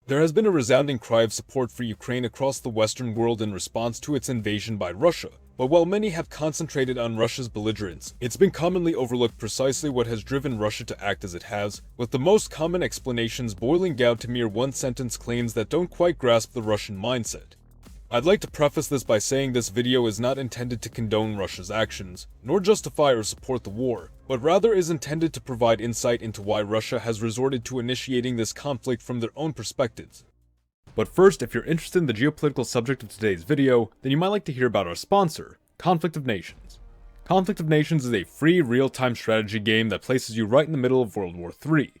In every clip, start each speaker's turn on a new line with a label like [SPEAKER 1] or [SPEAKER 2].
[SPEAKER 1] There has been a resounding cry of support for Ukraine across the Western world in response to its invasion by Russia. But while many have concentrated on Russia's belligerence, it's been commonly overlooked precisely what has driven Russia to act as it has, with the most common explanations boiling down to mere one-sentence claims that don't quite grasp the Russian mindset. I'd like to preface this by saying this video is not intended to condone Russia's actions, nor justify or support the war, but rather is intended to provide insight into why Russia has resorted to initiating this conflict from their own perspectives. But first, if you're interested in the geopolitical subject of today's video, then you might like to hear about our sponsor, Conflict of Nations. Conflict of Nations is a free, real-time strategy game that places you right in the middle of World War III.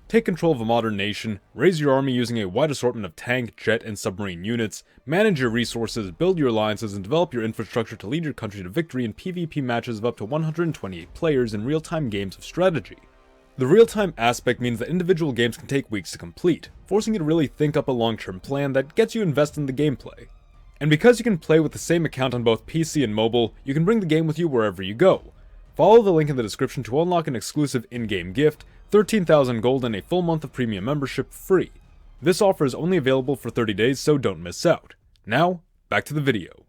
[SPEAKER 1] Take control of a modern nation, raise your army using a wide assortment of tank, jet, and submarine units, manage your resources, build your alliances, and develop your infrastructure to lead your country to victory in PvP matches of up to 128 players in real-time games of strategy. The real-time aspect means that individual games can take weeks to complete, forcing you to really think up a long-term plan that gets you invested in the gameplay. And because you can play with the same account on both PC and mobile, you can bring the game with you wherever you go. Follow the link in the description to unlock an exclusive in-game gift, 13,000 gold and a full month of premium membership free. This offer is only available for 30 days, so don't miss out. Now, back to the video.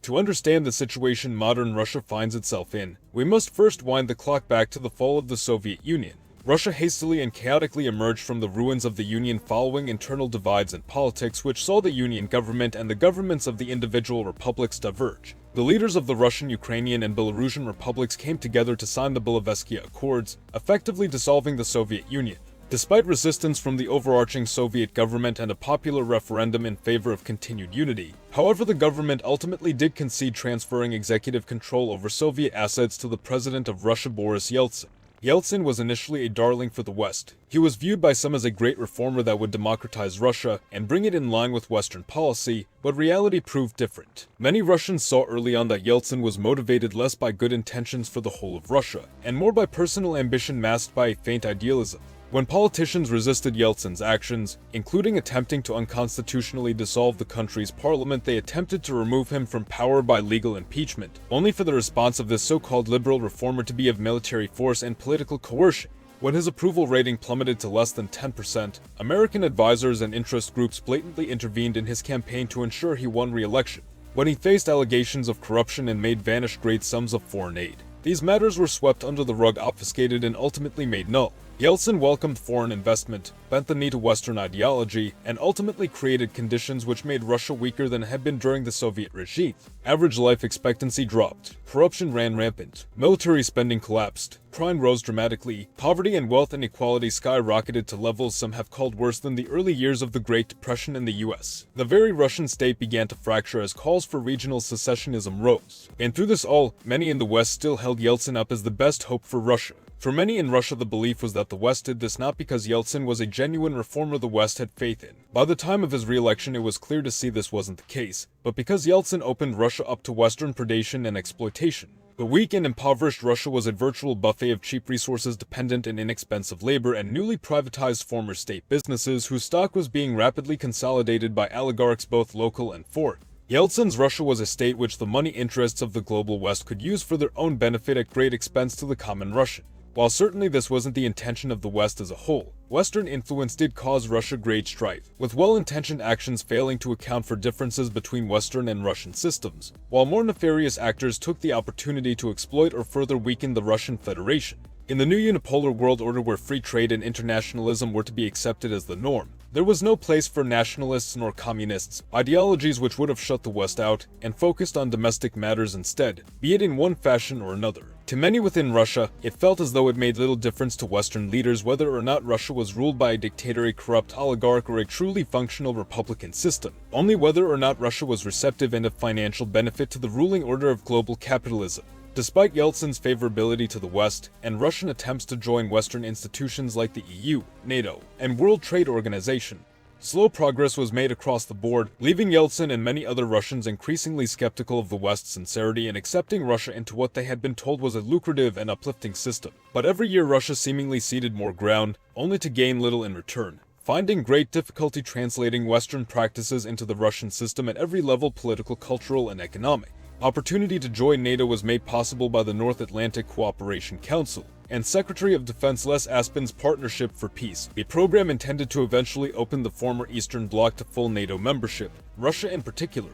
[SPEAKER 1] To understand the situation modern Russia finds itself in, we must first wind the clock back to the fall of the Soviet Union. Russia hastily and chaotically emerged from the ruins of the Union following internal divides in politics which saw the Union government and the governments of the individual republics diverge. The leaders of the Russian, Ukrainian, and Belarusian republics came together to sign the Bulovesky Accords, effectively dissolving the Soviet Union. Despite resistance from the overarching Soviet government and a popular referendum in favor of continued unity, however, the government ultimately did concede transferring executive control over Soviet assets to the president of Russia, Boris Yeltsin. Yeltsin was initially a darling for the West. He was viewed by some as a great reformer that would democratize Russia and bring it in line with Western policy, but reality proved different. Many Russians saw early on that Yeltsin was motivated less by good intentions for the whole of Russia, and more by personal ambition masked by a faint idealism. When politicians resisted Yeltsin's actions, including attempting to unconstitutionally dissolve the country's parliament, they attempted to remove him from power by legal impeachment, only for the response of this so-called liberal reformer to be of military force and political coercion. When his approval rating plummeted to less than 10%, American advisors and interest groups blatantly intervened in his campaign to ensure he won re-election. When he faced allegations of corruption and made vanish great sums of foreign aid, these matters were swept under the rug, obfuscated, and ultimately made null. Yeltsin welcomed foreign investment, bent the knee to Western ideology, and ultimately created conditions which made Russia weaker than it had been during the Soviet regime. Average life expectancy dropped, corruption ran rampant, military spending collapsed, crime rose dramatically, poverty and wealth inequality skyrocketed to levels some have called worse than the early years of the Great Depression in the US. The very Russian state began to fracture as calls for regional secessionism rose. And through this all, many in the West still held Yeltsin up as the best hope for Russia. For many in Russia, the belief was that the West did this not because Yeltsin was a genuine reformer the West had faith in. By the time of his re-election, it was clear to see this wasn't the case, but because Yeltsin opened Russia up to Western predation and exploitation. The weak and impoverished Russia was a virtual buffet of cheap resources, dependent and inexpensive labor, and newly privatized former state businesses whose stock was being rapidly consolidated by oligarchs both local and foreign. Yeltsin's Russia was a state which the money interests of the global West could use for their own benefit at great expense to the common Russian. While certainly this wasn't the intention of the West as a whole, Western influence did cause Russia great strife, with well-intentioned actions failing to account for differences between Western and Russian systems, while more nefarious actors took the opportunity to exploit or further weaken the Russian Federation. In the new unipolar world order where free trade and internationalism were to be accepted as the norm, there was no place for nationalists nor communists, ideologies which would have shut the West out and focused on domestic matters instead, be it in one fashion or another. To many within Russia, it felt as though it made little difference to Western leaders whether or not Russia was ruled by a dictator, a corrupt oligarch, or a truly functional republican system, only whether or not Russia was receptive and of financial benefit to the ruling order of global capitalism. Despite Yeltsin's favorability to the West and Russian attempts to join Western institutions like the EU, NATO, and World Trade Organization, slow progress was made across the board, leaving Yeltsin and many other Russians increasingly skeptical of the West's sincerity and accepting Russia into what they had been told was a lucrative and uplifting system. But every year Russia seemingly ceded more ground, only to gain little in return, finding great difficulty translating Western practices into the Russian system at every level: political, cultural, and economic. Opportunity to join NATO was made possible by the North Atlantic Cooperation Council and Secretary of Defense Les Aspin's Partnership for Peace, a program intended to eventually open the former Eastern Bloc to full NATO membership, Russia in particular,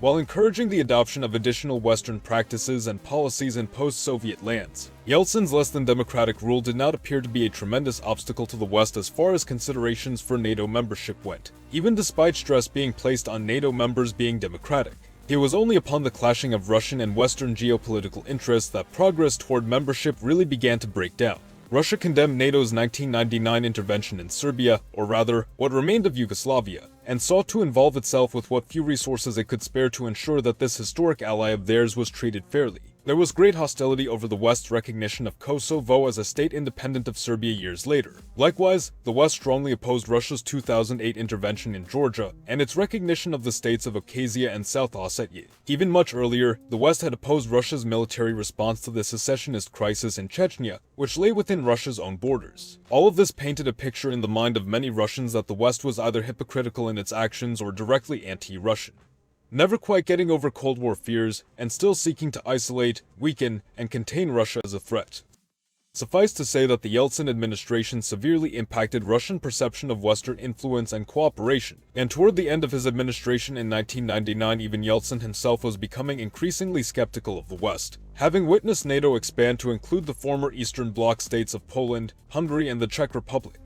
[SPEAKER 1] while encouraging the adoption of additional Western practices and policies in post-Soviet lands. Yeltsin's less-than-democratic rule did not appear to be a tremendous obstacle to the West as far as considerations for NATO membership went, even despite stress being placed on NATO members being democratic. It was only upon the clashing of Russian and Western geopolitical interests that progress toward membership really began to break down. Russia condemned NATO's 1999 intervention in Serbia, or rather, what remained of Yugoslavia, and sought to involve itself with what few resources it could spare to ensure that this historic ally of theirs was treated fairly. There was great hostility over the West's recognition of Kosovo as a state independent of Serbia years later. Likewise, the West strongly opposed Russia's 2008 intervention in Georgia and its recognition of the states of Abkhazia and South Ossetia. Even much earlier, the West had opposed Russia's military response to the secessionist crisis in Chechnya, which lay within Russia's own borders. All of this painted a picture in the mind of many Russians that the West was either hypocritical in its actions or directly anti-Russian. Never quite getting over Cold War fears, and still seeking to isolate, weaken, and contain Russia as a threat. Suffice to say that the Yeltsin administration severely impacted Russian perception of Western influence and cooperation, and toward the end of his administration in 1999 even Yeltsin himself was becoming increasingly skeptical of the West, having witnessed NATO expand to include the former Eastern Bloc states of Poland, Hungary, and the Czech Republic.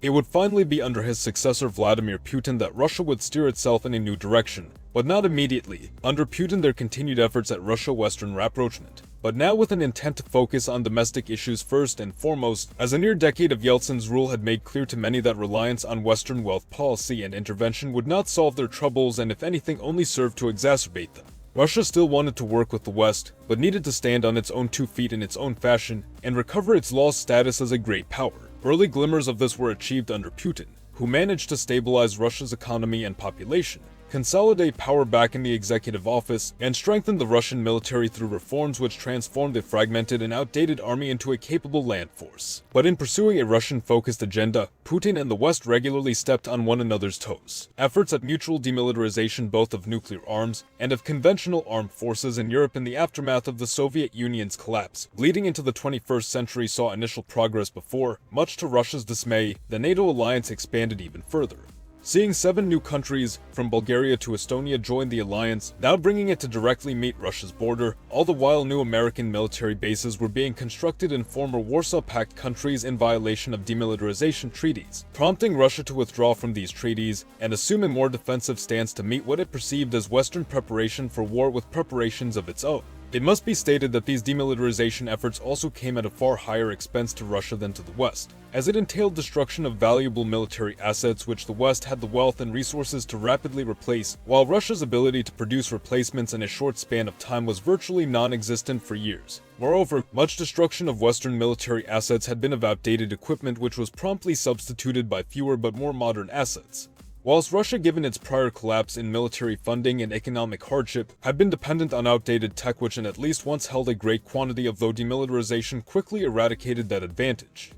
[SPEAKER 1] It would finally be under his successor Vladimir Putin that Russia would steer itself in a new direction, but not immediately. Under Putin there continued efforts at Russia-Western rapprochement, but now with an intent to focus on domestic issues first and foremost, as a near decade of Yeltsin's rule had made clear to many that reliance on Western wealth policy and intervention would not solve their troubles and if anything only serve to exacerbate them. Russia still wanted to work with the West, but needed to stand on its own 2 feet in its own fashion and recover its lost status as a great power. Early glimmers of this were achieved under Putin, who managed to stabilize Russia's economy and population, consolidate power back in the executive office, and strengthen the Russian military through reforms which transformed a fragmented and outdated army into a capable land force. But in pursuing a Russian-focused agenda, Putin and the West regularly stepped on one another's toes. Efforts at mutual demilitarization both of nuclear arms and of conventional armed forces in Europe in the aftermath of the Soviet Union's collapse, bleeding into the 21st century saw initial progress before, much to Russia's dismay, the NATO alliance expanded even further. Seeing 7 new countries, from Bulgaria to Estonia, join the alliance, now bringing it to directly meet Russia's border, all the while new American military bases were being constructed in former Warsaw Pact countries in violation of demilitarization treaties, prompting Russia to withdraw from these treaties and assume a more defensive stance to meet what it perceived as Western preparation for war with preparations of its own. It must be stated that these demilitarization efforts also came at a far higher expense to Russia than to the West, as it entailed destruction of valuable military assets which the West had the wealth and resources to rapidly replace, while Russia's ability to produce replacements in a short span of time was virtually non-existent for years. Moreover, much destruction of Western military assets had been of outdated equipment which was promptly substituted by fewer but more modern assets. Whilst Russia, given its prior collapse in military funding and economic hardship, had been dependent on outdated tech which at least once held a great quantity of, though demilitarization quickly eradicated that advantage.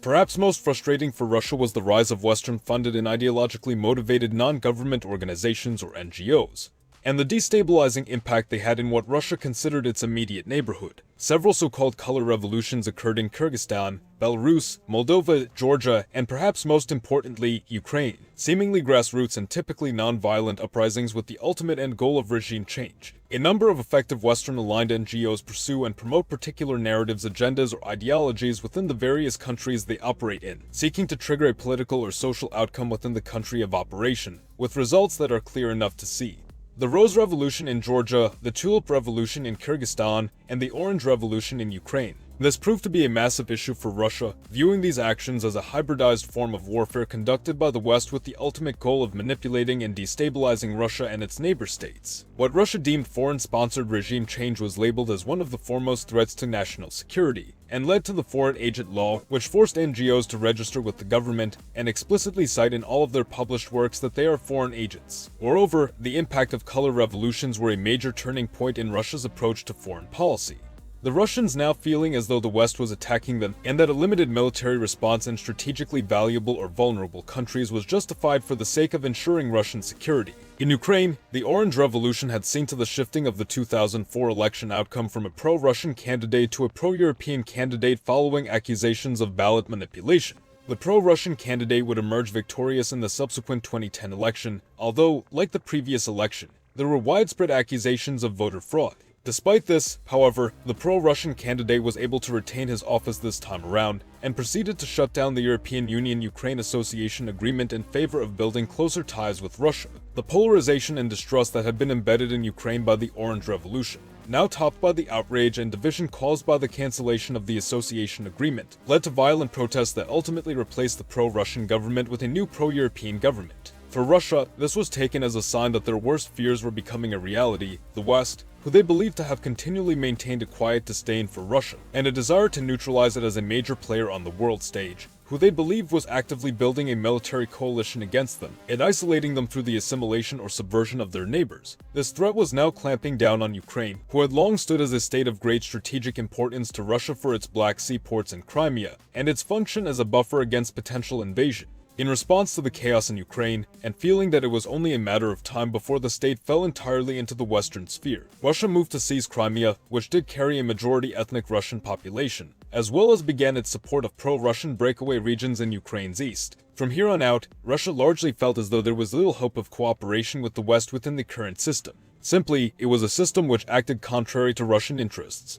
[SPEAKER 1] Perhaps most frustrating for Russia was the rise of Western-funded and ideologically motivated non-government organizations or NGOs, and the destabilizing impact they had in what Russia considered its immediate neighborhood. Several so-called color revolutions occurred in Kyrgyzstan, Belarus, Moldova, Georgia, and perhaps most importantly, Ukraine, seemingly grassroots and typically non-violent uprisings with the ultimate end goal of regime change. A number of effective Western-aligned NGOs pursue and promote particular narratives, agendas, or ideologies within the various countries they operate in, seeking to trigger a political or social outcome within the country of operation, with results that are clear enough to see. The Rose Revolution in Georgia, the Tulip Revolution in Kyrgyzstan, and the Orange Revolution in Ukraine. This proved to be a massive issue for Russia, viewing these actions as a hybridized form of warfare conducted by the West with the ultimate goal of manipulating and destabilizing Russia and its neighbor states. What Russia deemed foreign-sponsored regime change was labeled as one of the foremost threats to national security, and led to the Foreign Agent Law, which forced NGOs to register with the government and explicitly cite in all of their published works that they are foreign agents. Moreover, the impact of color revolutions were a major turning point in Russia's approach to foreign policy. The Russians now feeling as though the West was attacking them and that a limited military response in strategically valuable or vulnerable countries was justified for the sake of ensuring Russian security. In Ukraine, the Orange Revolution had seen to the shifting of the 2004 election outcome from a pro-Russian candidate to a pro-European candidate following accusations of ballot manipulation. The pro-Russian candidate would emerge victorious in the subsequent 2010 election, although, like the previous election, there were widespread accusations of voter fraud. Despite this, however, the pro-Russian candidate was able to retain his office this time around, and proceeded to shut down the European Union-Ukraine Association Agreement in favor of building closer ties with Russia. The polarization and distrust that had been embedded in Ukraine by the Orange Revolution, now topped by the outrage and division caused by the cancellation of the association agreement, led to violent protests that ultimately replaced the pro-Russian government with a new pro-European government. For Russia, this was taken as a sign that their worst fears were becoming a reality. The West, who they believed to have continually maintained a quiet disdain for Russia, and a desire to neutralize it as a major player on the world stage, who they believed was actively building a military coalition against them, and isolating them through the assimilation or subversion of their neighbors. This threat was now clamping down on Ukraine, who had long stood as a state of great strategic importance to Russia for its Black Sea ports in Crimea, and its function as a buffer against potential invasion. In response to the chaos in Ukraine, and feeling that it was only a matter of time before the state fell entirely into the Western sphere, Russia moved to seize Crimea, which did carry a majority ethnic Russian population, as well as began its support of pro-Russian breakaway regions in Ukraine's east. From here on out, Russia largely felt as though there was little hope of cooperation with the West within the current system. Simply, it was a system which acted contrary to Russian interests.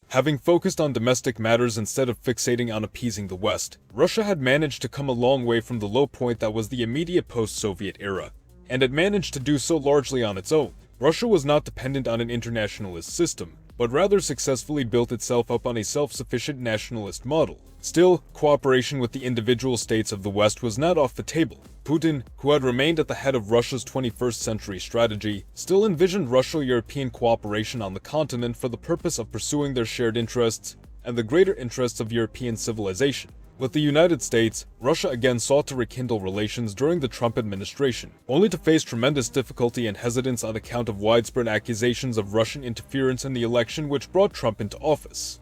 [SPEAKER 1] Having focused on domestic matters instead of fixating on appeasing the West, Russia had managed to come a long way from the low point that was the immediate post-Soviet era, and had managed to do so largely on its own. Russia was not dependent on an internationalist system, but rather successfully built itself up on a self-sufficient nationalist model. Still, cooperation with the individual states of the West was not off the table. Putin, who had remained at the head of Russia's 21st century strategy, still envisioned Russo-European cooperation on the continent for the purpose of pursuing their shared interests and the greater interests of European civilization. With the United States, Russia again sought to rekindle relations during the Trump administration, only to face tremendous difficulty and hesitance on account of widespread accusations of Russian interference in the election which brought Trump into office.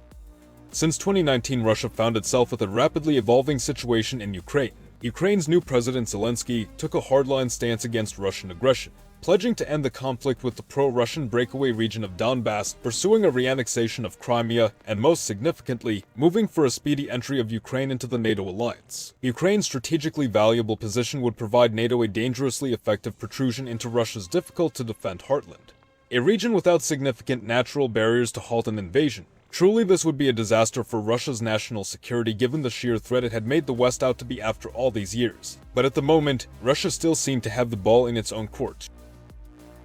[SPEAKER 1] Since 2019, Russia found itself with a rapidly evolving situation in Ukraine. Ukraine's new President Zelensky took a hardline stance against Russian aggression, pledging to end the conflict with the pro-Russian breakaway region of Donbass, pursuing a reannexation of Crimea, and most significantly, moving for a speedy entry of Ukraine into the NATO alliance. Ukraine's strategically valuable position would provide NATO a dangerously effective protrusion into Russia's difficult-to-defend heartland, a region without significant natural barriers to halt an invasion. Truly, this would be a disaster for Russia's national security given the sheer threat it had made the West out to be after all these years. But at the moment, Russia still seemed to have the ball in its own court.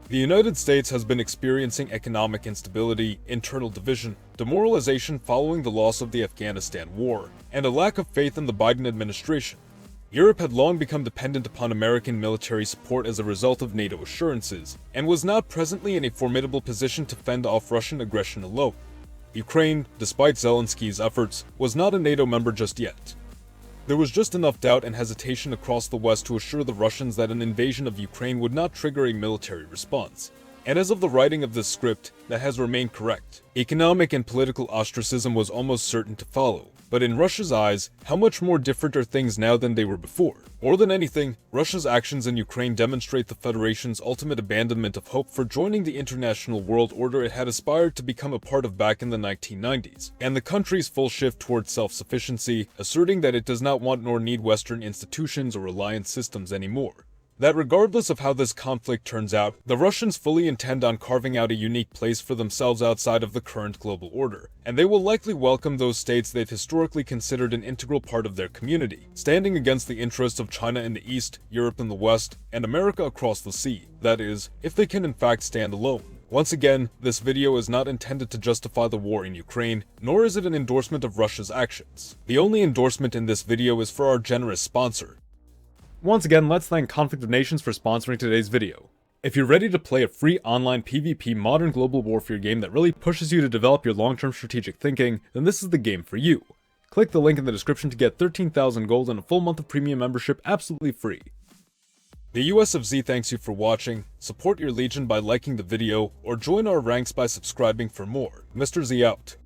[SPEAKER 1] The United States has been experiencing economic instability, internal division, demoralization following the loss of the Afghanistan war, and a lack of faith in the Biden administration. Europe had long become dependent upon American military support as a result of NATO assurances, and was not presently in a formidable position to fend off Russian aggression alone. Ukraine, despite Zelensky's efforts, was not a NATO member just yet. There was just enough doubt and hesitation across the West to assure the Russians that an invasion of Ukraine would not trigger a military response. And as of the writing of this script, that has remained correct. Economic and political ostracism was almost certain to follow. But in Russia's eyes, how much more different are things now than they were before? More than anything, Russia's actions in Ukraine demonstrate the Federation's ultimate abandonment of hope for joining the international world order it had aspired to become a part of back in the 1990s, and the country's full shift towards self-sufficiency, asserting that it does not want nor need Western institutions or alliance systems anymore. That regardless of how this conflict turns out, the Russians fully intend on carving out a unique place for themselves outside of the current global order, and they will likely welcome those states they've historically considered an integral part of their community, standing against the interests of China in the east, Europe in the west, and America across the sea, that is, if they can in fact stand alone. Once again, this video is not intended to justify the war in Ukraine, nor is it an endorsement of Russia's actions. The only endorsement in this video is for our generous sponsor. Once again, let's thank Conflict of Nations for sponsoring today's video. If you're ready to play a free online PvP modern global warfare game that really pushes you to develop your long-term strategic thinking, then this is the game for you. Click the link in the description to get 13,000 gold and a full month of premium membership absolutely free. The US of Z thanks you for watching, support your legion by liking the video, or join our ranks by subscribing for more. Mr. Z out.